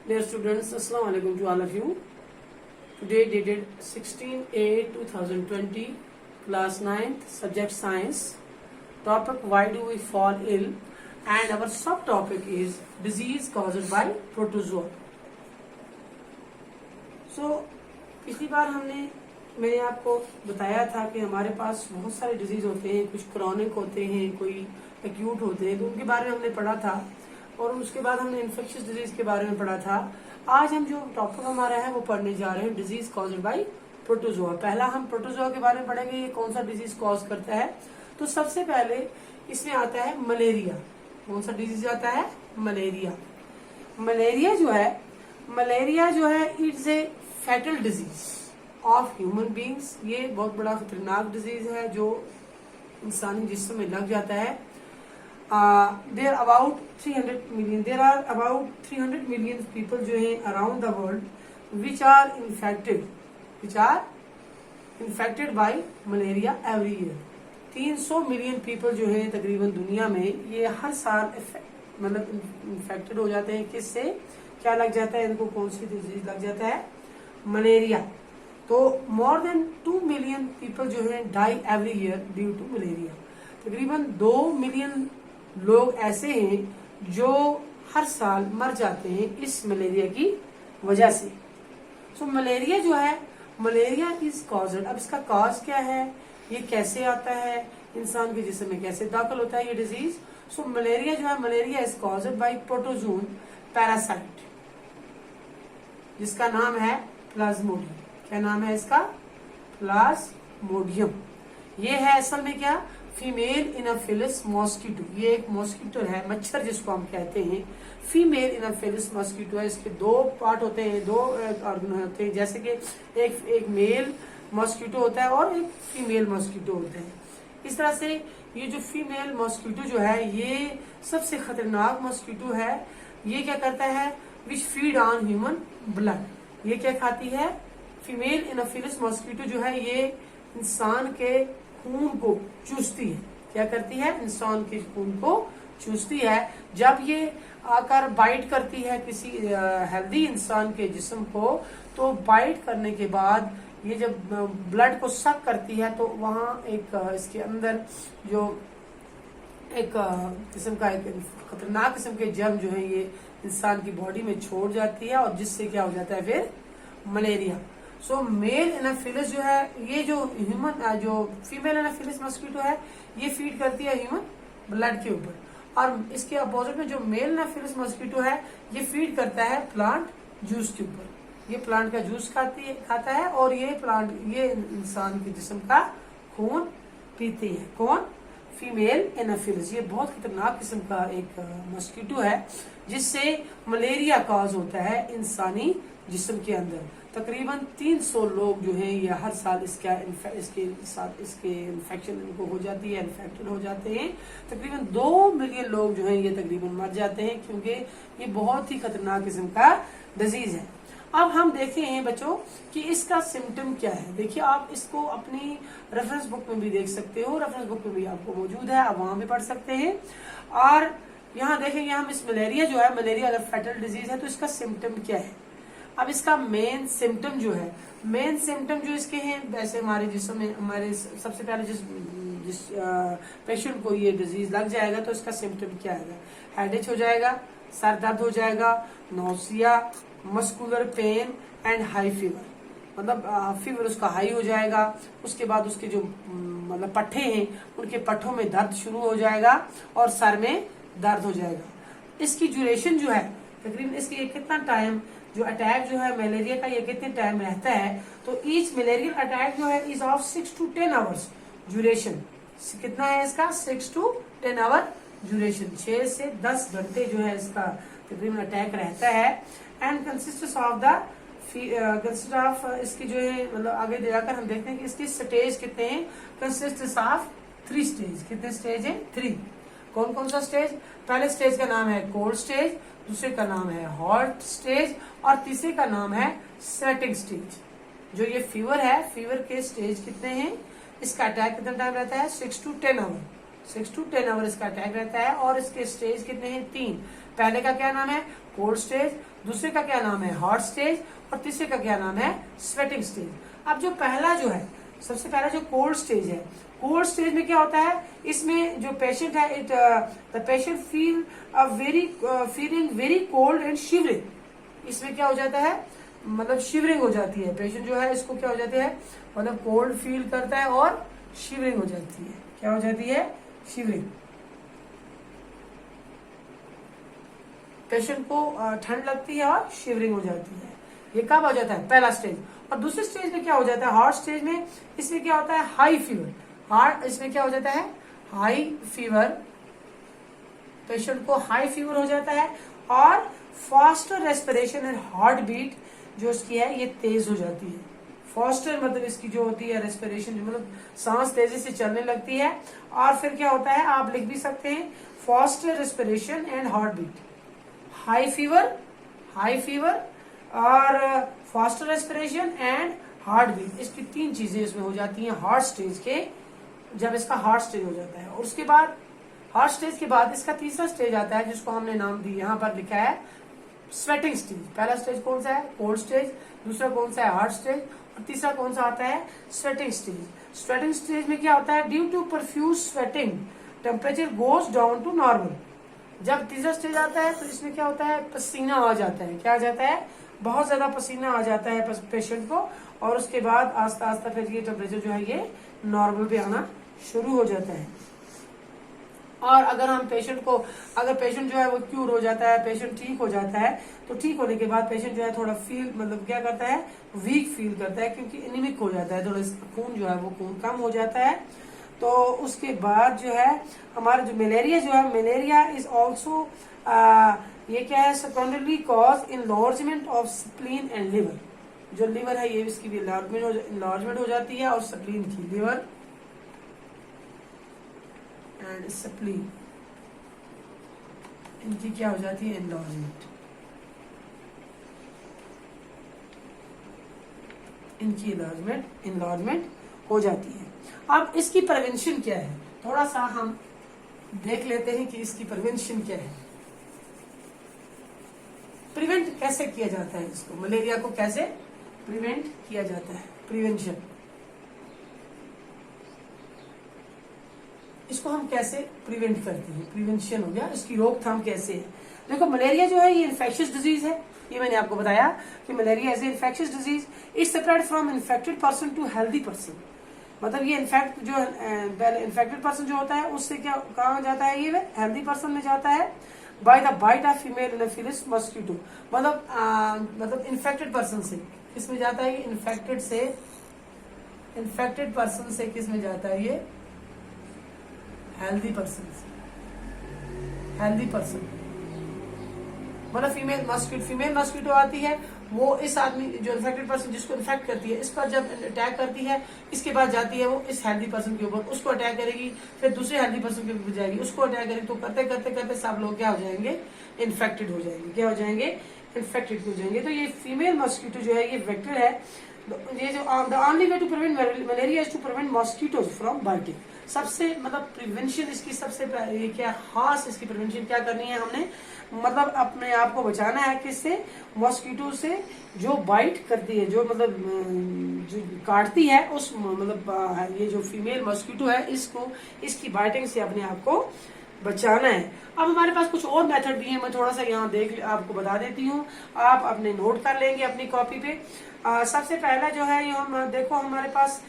Dear students, Assalamu alaikum to all of you. Today dated 16/8/2020, class 9th, subject science. Topic: why do we fall ill? And our subtopic is disease caused by protozoa. So पिछली बार मैंने आपको बताया था कि हमारे पास बहुत सारे disease होते हैं, कुछ क्रॉनिक होते हैं, कोई एक्यूट होते हैं, तो उनके बारे में हमने पढ़ा था और उसके बाद हमने इन्फेक्शियस डिजीज के बारे में पढ़ा था। आज हम जो टॉपिक हमारा है वो पढ़ने जा रहे हैं डिजीज कॉज्ड बाय प्रोटोजोआ। पहला हम प्रोटोजोआ के बारे में पढ़ेंगे, ये कौन सा डिजीज कॉज करता है। तो सबसे पहले इसमें आता है मलेरिया। कौन सा डिजीज आता है? मलेरिया। मलेरिया जो है it's a fatal disease of human beings. ये बहुत बड़ा खतरनाक डिजीज है जो इंसानी जिस्म में लग जाता है। There are about 300 million people जो है around the world which are infected by malaria every year. 300 million people जो है तकरीबन दुनिया में ये हर साल मतलब इन्फेक्टेड हो जाते हैं। किससे क्या लग जाता है इनको? कौन सी डिजीज लग जाता है? मलेरिया। तो मोर देन 2 मिलियन पीपल जो है die every year due to malaria. तकरीबन 2 मिलियन लोग ऐसे हैं जो हर साल मर जाते हैं इस मलेरिया की वजह से। सो मलेरिया जो है, मलेरिया इज कॉज्ड। अब इसका कॉज क्या है, ये कैसे आता है, इंसान के जिस्म में कैसे दाखिल होता है ये डिजीज। सो मलेरिया जो है, malaria is caused by protozoan parasite जिसका नाम है प्लाज्मोडियम। क्या नाम है इसका? प्लाज्मोडियम। ये है असल में क्या? Female anopheles mosquito. ये एक मॉस्किटो है, मच्छर जिसको हम कहते हैं। फीमेल इनोफिलस मॉस्किटो है। इसके 2 पार्ट होते हैं, 2 ऑर्गन होते हैं, जैसे कि एक मेल मॉस्किटो होता है और एक फीमेल मॉस्किटो होता है। इस तरह से ये जो फीमेल मॉस्किटो जो है ये सबसे खतरनाक मॉस्किटो है। ये क्या करता है? Which feed on human blood. ये क्या खाती है? फीमेल इनोफिलस मॉस्किटो जो है ये इंसान के खून को चूसती है। क्या करती है? इंसान के खून को चूसती है। जब ये आकर बाइट करती है किसी हेल्दी इंसान के जिस्म को, तो बाइट करने के बाद ये जब ब्लड को सक करती है तो वहां एक इसके अंदर जो एक किस्म का एक खतरनाक किस्म के जर्म जो है ये इंसान की बॉडी में छोड़ जाती है और जिससे क्या हो जाता है फिर? मलेरिया। सो मेल एनाफिलिस जो है, ये जो ह्यूमन जो फीमेल एनाफिलिस मॉस्किटो है ये फीड करती है ह्यूमन ब्लड के ऊपर, और इसके अपोजिट में जो मेल एनाफिलिस मॉस्किटो है ये फीड करता है प्लांट जूस के ऊपर। ये प्लांट का जूस खाता है और ये इंसान के जिस्म का खून पीती है। कौन? Female Anopheles. ये बहुत खतरनाक किस्म का एक मॉस्किटो है जिससे मलेरिया कॉज होता है इंसानी जिस्म के अंदर। तकरीबन 300 लोग जो हैं ये हर साल इसके इन्फेक्शन इनको हो जाती है, इन्फेक्टेड हो जाते हैं। तकरीबन 2 मिलियन लोग जो हैं ये तकरीबन मर जाते हैं क्योंकि ये बहुत ही खतरनाक किस्म का डिजीज है। अब हम देखते हैं बच्चों कि इसका सिम्टम क्या है। देखिए, आप इसको अपनी रेफरेंस बुक में भी देख सकते हो, रेफरेंस बुक में भी आपको मौजूद है, आप वहां भी पढ़ सकते हैं। और यहाँ देखेंगे हम इस मलेरिया जो है, मलेरिया अगर फैटल डिजीज है तो इसका सिम्टम क्या है। अब इसका मेन सिम्टम जो इसके हैं, वैसे हमारे जिस्म में हमारे सबसे पहले जिस पेशेंट को ये डिजीज लग जाएगा तो इसका सिम्टम क्या आएगा? हेडेक हो जाएगा, सर दर्द हो जाएगा, nausea, muscular pain and high fever. मतलब फीवर उसका हाई हो जाएगा। उसके बाद उसके जो मतलब पट्टे हैं उनके पट्टों में दर्द शुरू हो जाएगा और सर में दर्द हो जाएगा। इसकी ड्यूरेशन जो है तकरीबन इसकी कितना टाइम जो अटैक जो है मलेरिया का ये कितने टाइम रहता है, तो ईच मलेरियल अटैक जो है is of 6 to 10 hours duration. कितना है इसका? 6 to 10 आवर ड्यूरेशन। 6 से 10 घंटे जो है इसका तकरीबन अटैक रहता है। एंड कंसिस्ट ऑफ इसकी जो है मतलब आगे जाकर हम देखते हैं कि इसकी स्टेज कितने हैं। Consist of 3 stage. कितने स्टेज है? 3। कौन कौन सा स्टेज? पहले स्टेज का नाम है कोल्ड स्टेज, दूसरे का नाम है हॉट स्टेज और तीसरे का नाम है स्वेटिंग स्टेज। जो ये फीवर है, फीवर के स्टेज कितने हैं? इसका अटैक कितना टाइम रहता है? 6 to 10 आवर। 6 to 10 आवर इसका अटैक रहता है और इसके स्टेज कितने हैं? 3। पहले का क्या नाम है? कोल्ड स्टेज, दूसरे का क्या नाम है? हॉट स्टेज, और तीसरे का क्या नाम है? Sweating stage. अब जो पहला जो है, सबसे पहला जो कोल्ड स्टेज है, कोल्ड स्टेज में क्या होता है? इसमें जो पेशेंट है, the patient feeling very cold and shivering. इसमें क्या हो जाता है? मतलब शिवरिंग हो जाती है। पेशेंट जो है इसको क्या हो जाती है? मतलब कोल्ड फील करता है और शिवरिंग हो जाती है। क्या हो जाती है? शिवरिंग। पेशेंट को ठंड लगती है और शिवरिंग हो जाती है। ये कब हो जाता है? पहला स्टेज। और दूसरे स्टेज में क्या हो जाता है? हॉट स्टेज में इसमें क्या होता है? High fever. हार्ट इसमें क्या हो जाता है? High fever. पेशेंट को हाई फीवर हो जाता है और faster respiration and heart beat जो इसकी है ये तेज हो जाती है। फास्टर मतलब इसकी जो होती है रेस्पिरेशन, जो मतलब सांस तेजी से चलने लगती है। और फिर क्या होता है? आप लिख भी सकते हैं faster respiration and heart beat. High fever और faster respiration and heart beat, इसकी 3 चीजें इसमें हो जाती हैं हार्ट स्टेज के, जब इसका हार्ट स्टेज हो जाता है। और उसके बाद हार्ट स्टेज के बाद इसका तीसरा स्टेज आता है जिसको हमने नाम दी, यहाँ पर लिखा है स्वेटिंग स्टेज। पहला स्टेज कौन सा है? Cold stage. दूसरा कौन सा है? Heart stage. और तीसरा कौन सा आता है? Sweating stage. स्वेटिंग स्टेज में क्या होता है? Due to profuse sweating temperature goes down to normal. जब तीसरा स्टेज आता है तो इसमें क्या होता है? पसीना आ जाता है। क्या आ जाता है? बहुत ज्यादा पसीना आ जाता है पेशेंट को। और उसके बाद आस्ता आस्ता फिर ये टेम्परेचर जो है ये नॉर्मल पे आना शुरू हो जाता है। और अगर हम पेशेंट को, अगर पेशेंट जो है वो क्यूर हो जाता है, पेशेंट ठीक हो जाता है, तो ठीक होने के बाद पेशेंट जो है थोड़ा फील मतलब क्या करता है? वीक फील करता है, क्योंकि एनीमिक हो जाता है, थोड़ा खून जो है वो खून कम हो जाता है। तो उसके बाद जो है हमारा जो मलेरिया जो है, मलेरिया इज ऑल्सो ये क्या है? Secondary cause enlargement of spleen and liver. जो लिवर है ये इसकी भी इनलार्जमेंट हो जाती है, और स्प्लीन की, लिवर एंड स्प्लीन इनकी क्या हो जाती है? इनलार्जमेंट। इनकी इनलार्जमेंट हो जाती है। अब इसकी प्रिवेंशन क्या है? थोड़ा सा हम देख लेते हैं कि इसकी प्रिवेंशन क्या है। प्रिवेंट कैसे किया जाता है इसको? मलेरिया को कैसे प्रिवेंट किया जाता है? प्रिवेंशन, इसको हम कैसे प्रिवेंट करते हैं? प्रिवेंशन हो गया, इसकी रोकथाम कैसे है? देखो मलेरिया जो है ये इन्फेक्शियस डिजीज है। ये मैंने आपको बताया कि malaria is infectious disease. It spread from infected person to healthy person. मतलब ये इन्फेक्ट जो इन्फेक्टेड पर्सन जो होता है उससे क्या कहा जाता है? ये हेल्दी पर्सन में जाता है by the bite of female anopheles mosquito. मतलब इन्फेक्टेड पर्सन से किसमें जाता है? ये इन्फेक्टेड पर्सन से किसमें जाता है? ये हेल्दी पर्सन से। हेल्दी पर्सन मतलब फीमेल मॉस्किटो आती है, वो इस आदमी जो इन्फेक्टेड पर्सन जिसको इन्फेक्ट करती है इस पर जब अटैक करती है, इसके बाद जाती है वो इस हेल्दी पर्सन के ऊपर, उसको अटैक करेगी, फिर दूसरे हेल्दी पर्सन के ऊपर जाएगी, उसको अटैक करेगी। तो करते करते करते सब लोग क्या हो जाएंगे? इन्फेक्टेड हो जाएंगे। क्या हो जाएंगे? इन्फेक्टेड हो जाएंगे। तो ये फीमेल मॉस्किटो जो है ये वेक्टर है। ये जो the only way to prevent malaria is to prevent mosquitoes from biting. सबसे मतलब प्रिवेंशन इसकी सबसे ये क्या खास इसकी प्रिवेंशन क्या करनी है हमने? मतलब अपने आप को बचाना है किससे? मॉस्किटो से जो बाइट करती है, जो मतलब जो काटती है, उस मतलब ये जो फीमेल मॉस्किटो है इसको, इसकी बाइटिंग से अपने आप को बचाना है। अब हमारे पास कुछ और मेथड भी है, मैं थोड़ा सा यहाँ आपको बता देती हूँ, आप अपने नोट कर लेंगे अपनी कॉपी पे। सबसे पहला जो है ये हम देखो हमारे पास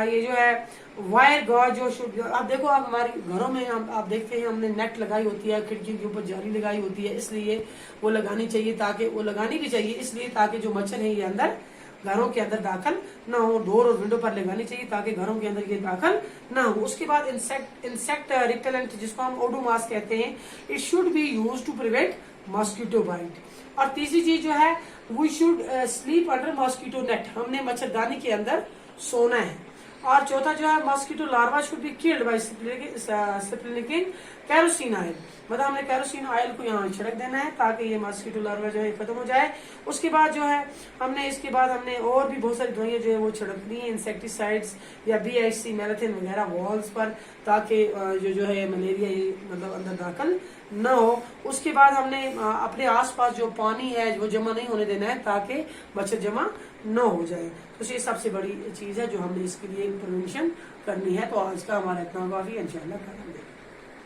ये जो है वायर गॉज जो आप देखो, आप हमारे घरों में आप देखते हैं हमने नेट लगाई होती है, खिड़की के ऊपर जाली लगाई होती है, इसलिए वो लगानी चाहिए, ताकि वो लगानी भी चाहिए इसलिए ताकि जो मच्छर है ये अंदर घरों के अंदर दाखिल ना हो। डोर और विंडो पर लगानी चाहिए ताकि घरों के अंदर ये दाखिल ना हो। उसके बाद इंसेक्ट रिपेलेंट जिसको हम ओडोमॉस कहते हैं, it should be used to prevent mosquito bite. और तीसरी चीज जो है we should sleep under mosquito net, हमने मच्छरदानी के अंदर सोना है। और चौथा जो है mosquito larva should be killed by sprinkling kerosene oil, मतलब हमने कैरोसिन ऑयल को यहाँ छिड़क देना है ताकि ये मॉस्किटो लार्वा जो है खत्म हो जाए। उसके बाद जो है हमने और भी बहुत सारी दवाइयाँ जो है वो छिड़कनी है, इंसेक्टिसाइड्स या BHC मैलाथिन वगैरह वॉल्स पर, ताकि जो है मलेरिया मतलब अंदर दाखिल न हो। उसके बाद हमने अपने आसपास जो पानी है वो जमा नहीं होने देना है ताकि मच्छर जमा न हो जाए। तो ये सबसे बड़ी चीज है जो हमने इसके लिए प्रिवेंशन करनी है। तो आज का हमारा इतना काफी, इंशाल्लाह करेंगे।